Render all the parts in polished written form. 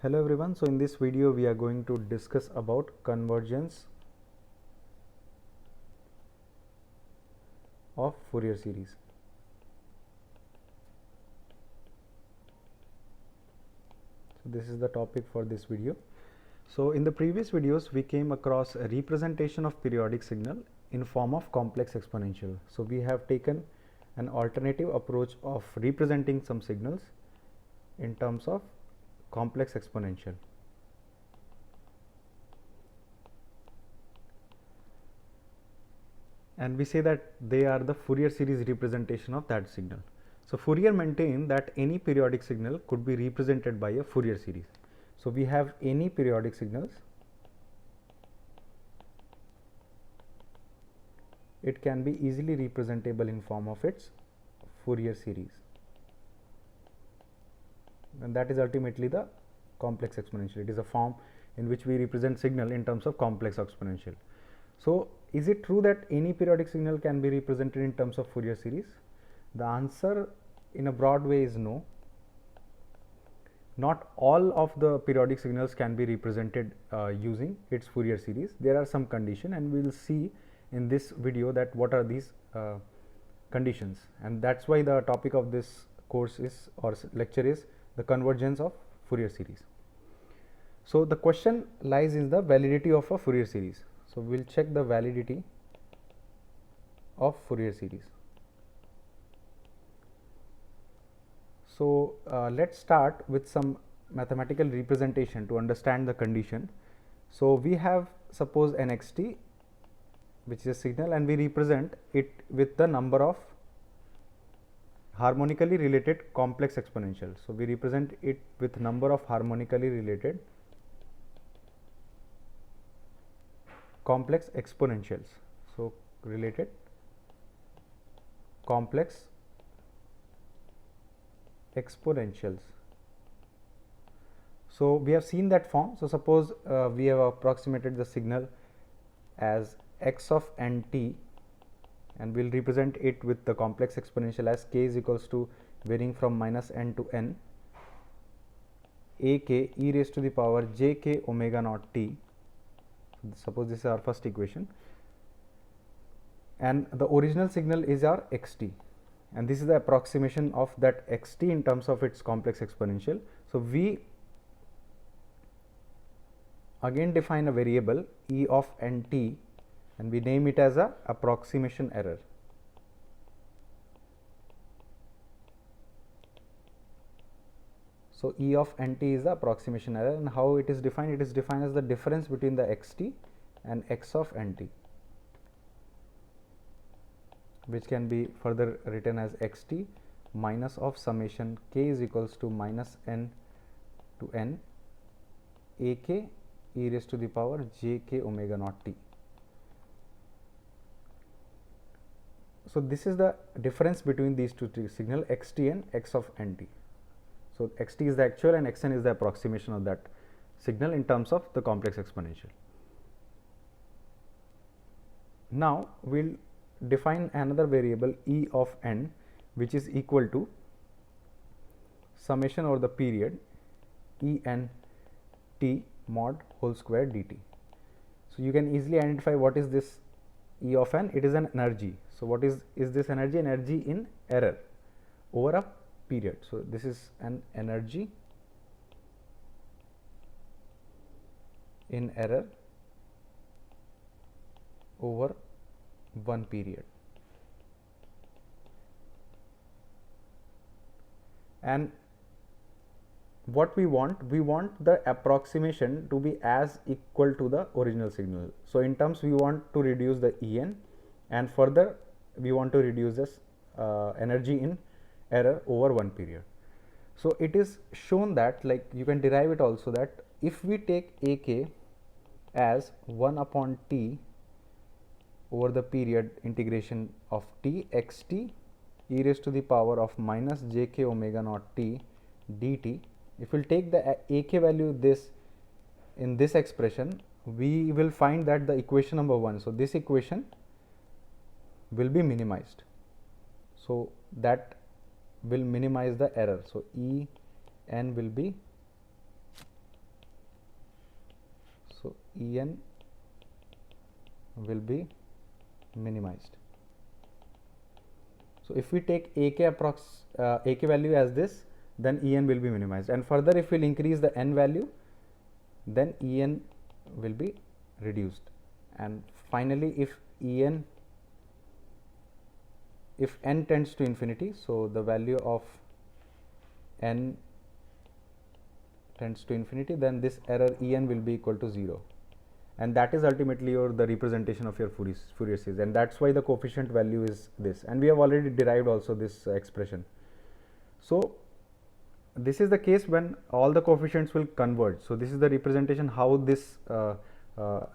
Hello everyone. So in this video we are going to discuss about convergence of Fourier series. So this is the topic for this video. So in the previous videos we came across a representation of periodic signal in form of complex exponential. So we have taken an alternative approach of representing some signals in terms of complex exponential. And we say that they are the Fourier series representation of that signal. So Fourier maintained that any periodic signal could be represented by a Fourier series. So we have any periodic signals, it can be easily representable in form of its Fourier series, and that is ultimately the complex exponential. It is a form in which we represent signal in terms of complex exponential. So is it true that any periodic signal can be represented in terms of Fourier series? The answer in a broad way is no. Not all of the periodic signals can be represented using its Fourier series. There are some conditions, and we will see in this video that what are these conditions, and that is why the topic of this course is, or lecture is, the convergence of Fourier series. So the question lies in the validity of a Fourier series. So we will check the validity of Fourier series. So let us start with some mathematical representation to understand the condition. So we have, suppose n x t, which is a signal, and we represent it with the number of harmonically related complex exponentials. So we represent it with number of harmonically related complex exponentials. So related complex exponentials. So we have seen that form. So suppose we have approximated the signal as x of n t, and we will represent it with the complex exponential as k is equals to varying from minus n to n a k e raised to the power j k omega naught t. Suppose this is our first equation, and the original signal is our x t, and this is the approximation of that x t in terms of its complex exponential. So we again define a variable e of n t, and we name it as a approximation error. So e of n t is the approximation error, and how it is defined? It is defined as the difference between the x t and x of n t, which can be further written as x t minus of summation k is equals to minus n to n a k e raised to the power j k omega naught t. So this is the difference between these two signal x t and x of n t. So x t is the actual and x n is the approximation of that signal in terms of the complex exponential. Now we will define another variable e of n, which is equal to summation over the period e n t mod whole square dt. So you can easily identify what is this e of n. It is an energy. So what is this energy? Energy in error over a period. So this is an energy in error over one period, and what we want the approximation to be as equal to the original signal. So in terms, we want to reduce the en, and further we want to reduce this energy in error over one period. So it is shown that, like, you can derive it also, that if we take a k as 1 upon t over the period integration of t x t e raised to the power of minus j k omega naught t dt, if we will take the a k value this in this expression, we will find that the equation number 1, so this equation will be minimized. So that will minimize the error. So E n will be So En will be minimized. So if we take AK value as this, then En will be minimized, and further if we will increase the n value, then En will be reduced, and finally if n tends to infinity, so the value of n tends to infinity, then this error En will be equal to 0, and that is ultimately the representation of your Fourier series, and that's why the coefficient value is this, and we have already derived also this expression. So this is the case when all the coefficients will converge. So this is the representation how this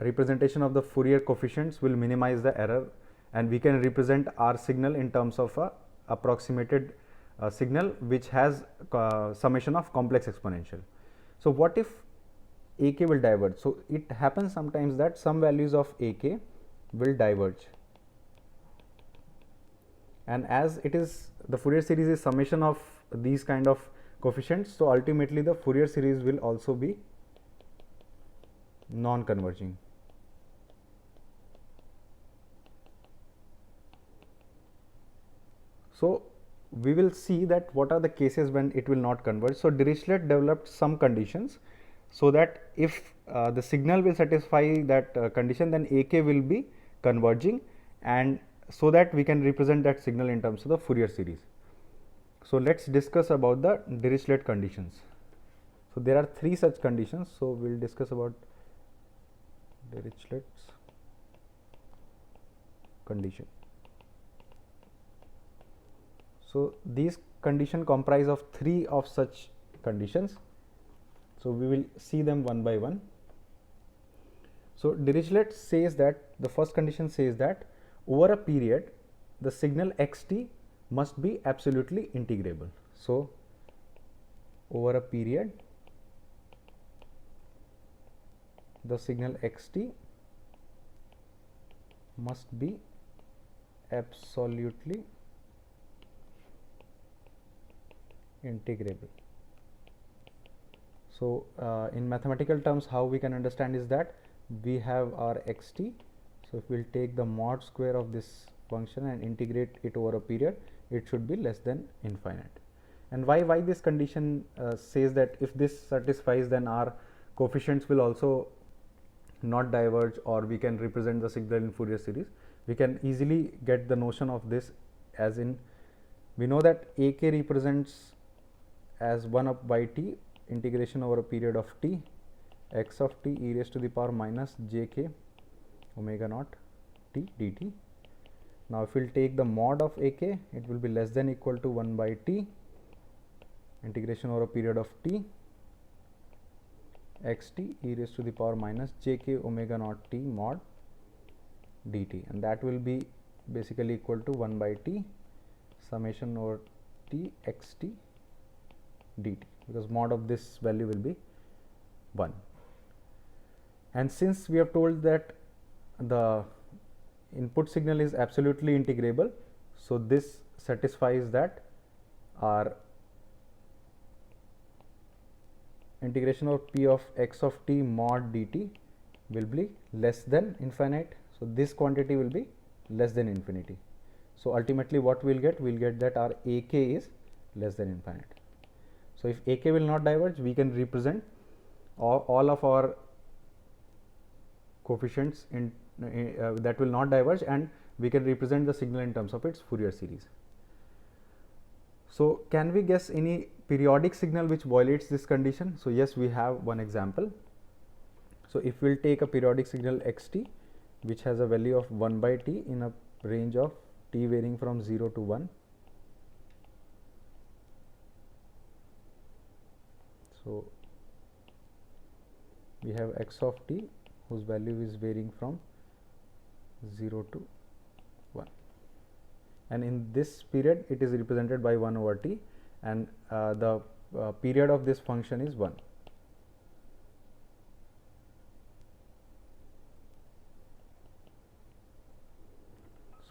representation of the Fourier coefficients will minimize the error, and we can represent our signal in terms of a approximated signal which has summation of complex exponential. So what if AK will diverge? So it happens sometimes that some values of AK will diverge, and as it is the Fourier series is summation of these kind of coefficients, so ultimately the Fourier series will also be non-converging. So we will see that what are the cases when it will not converge. So Dirichlet developed some conditions so that if the signal will satisfy that condition, then AK will be converging, and so that we can represent that signal in terms of the Fourier series. So let's discuss about the Dirichlet conditions. So there are 3 such conditions. So we'll discuss about Dirichlets condition. So these conditions comprise of 3 of such conditions. So we will see them one by one. So Dirichlet says that the first condition says that over a period the signal xt must be absolutely integrable. So over a period the signal xt must be absolutely integrable. So in mathematical terms, how we can understand is that we have our xt. So if we will take the mod square of this function and integrate it over a period, it should be less than infinite. And why this condition says that if this satisfies, then our coefficients will also not diverge, or we can represent the signal in Fourier series. We can easily get the notion of this, as in we know that AK represents as 1 up by t integration over a period of t x of t e raised to the power minus jk omega naught t dt. Now if we will take the mod of AK, it will be less than equal to 1 by t integration over a period of t x t e raised to the power minus jk omega naught t mod dt, and that will be basically equal to 1 by t summation over t x t dt, because mod of this value will be 1. And since we have told that the input signal is absolutely integrable, so this satisfies that our integration of p of x of t mod dt will be less than infinite. So this quantity will be less than infinity. So ultimately what we will get? We will get that our AK is less than infinite. So if AK will not diverge, we can represent all of our coefficients in that will not diverge, and we can represent the signal in terms of its Fourier series. So can we guess any periodic signal which violates this condition? So yes, we have one example. So if we will take a periodic signal xt which has a value of 1 by t in a range of t varying from 0 to 1. So we have x of t whose value is varying from 0 to 1, and in this period it is represented by 1 over t, and the period of this function is 1.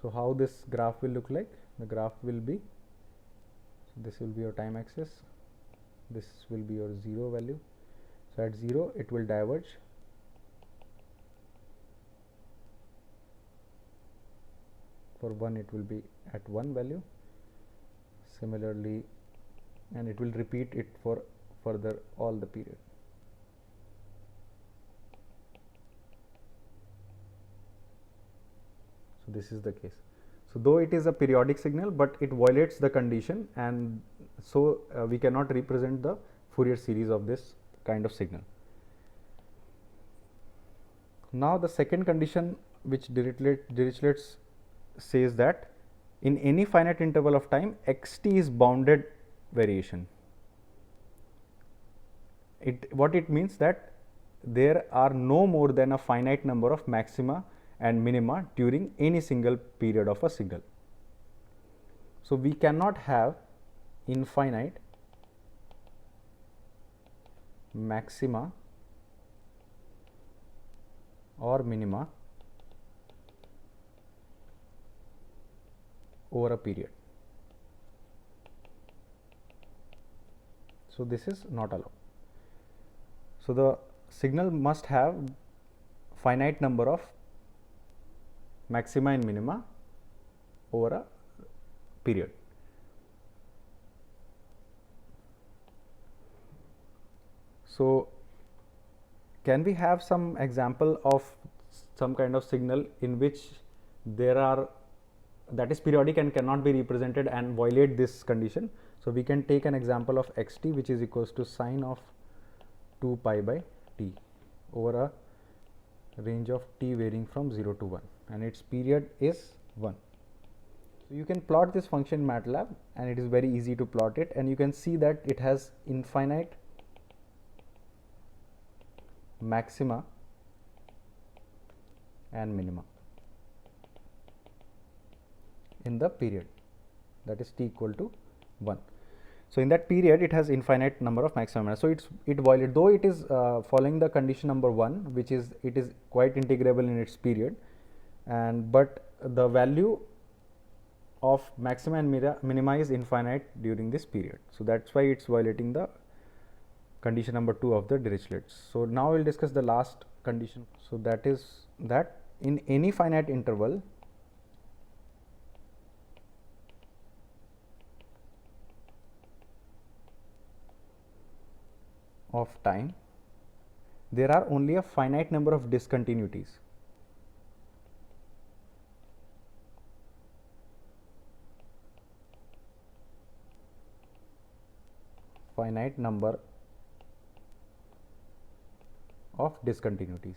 So how this graph will look like? The graph will be, so this will be your time axis, this will be your 0 value. So at 0 it will diverge, For 1 it will be at 1 value, similarly, and it will repeat it for further all the period. So this is the case. So though it is a periodic signal, but it violates the condition, and so we cannot represent the Fourier series of this kind of signal. Now the second condition which Dirichlet says that in any finite interval of time xt is bounded variation. What it means that there are no more than a finite number of maxima and minima during any single period of a signal. So we cannot have infinite maxima or minima over a period. So this is not allowed. So the signal must have finite number of maxima and minima over a period. So can we have some example of some kind of signal in which there are, that is periodic and cannot be represented and violate this condition? So we can take an example of xt, which is equals to sine of 2 pi by t over a range of t varying from 0 to 1, and its period is 1. So you can plot this function in MATLAB, and it is very easy to plot it, and you can see that it has infinite maxima and minima in the period, that is t equal to 1. So in that period it has infinite number of maxima. So it violates, though it is following the condition number 1, which is it is quite integrable in its period, and but the value of maxima and minima is infinite during this period. So that's why it's violating the condition number 2 of the Dirichlet's. So now we'll discuss the last condition. So that is that in any finite interval of time there are only a finite number of discontinuities. Finite number of discontinuities.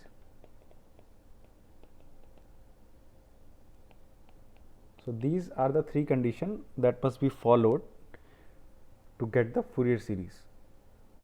So these are the three conditions that must be followed to get the Fourier series.